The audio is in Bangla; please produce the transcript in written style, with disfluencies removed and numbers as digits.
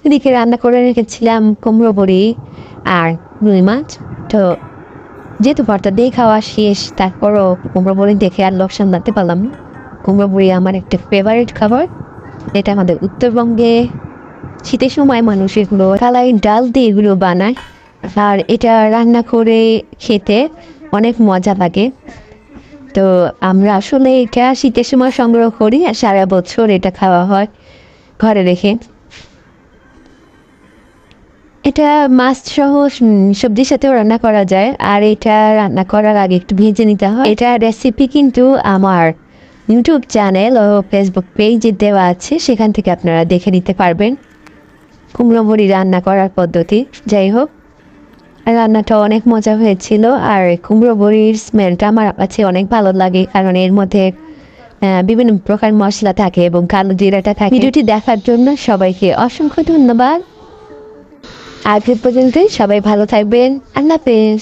এদিকে রান্না করে রেখেছিলাম কুমড়ো বড়ি আর রুই মাছ। তো যেহেতু ভর্তা দিয়ে খাওয়া শেষ, তারপরও কুমড়ো বড়ি দেখে আর লোভ সামলাতে পারলাম না। কুমড়ো বড়ি আমার একটা ফেভারিট খাবার। এটা আমাদের উত্তরবঙ্গে শীতের সময় মানুষ এগুলো কালাই ডাল দিয়ে এগুলো বানায়, আর এটা রান্না করে খেতে অনেক মজা লাগে। তো আমরা আসলে এটা শীতের সময় সংগ্রহ করি আর সারা বছর এটা খাওয়া হয় ঘরে রেখে। এটা মাছ সহ সবজির সাথেও রান্না করা যায়, আর এটা রান্না করার আগে একটু ভেজে নিতে হয়। এটা রেসিপি কিন্তু আমার ইউটিউব চ্যানেল ও ফেসবুক পেজে দেওয়া আছে, সেখান থেকে আপনারা দেখে নিতে পারবেন কুমড়ো বড়ি রান্না করার পদ্ধতি। যাই হোক, রান্নাটা অনেক মজা হয়েছিল, আর কুমড়ো বড়ির স্মেলটা আমার কাছে অনেক ভালো লাগে, কারণ এর মধ্যে বিভিন্ন প্রকার মশলা থাকে এবং কালো জিরাটা থাকে। ভিডিওটি দেখার জন্য সবাইকে অসংখ্য ধন্যবাদ। আজ পর্যন্তই, সবাই ভালো থাকবেন। আল্লাহ হাফেজ।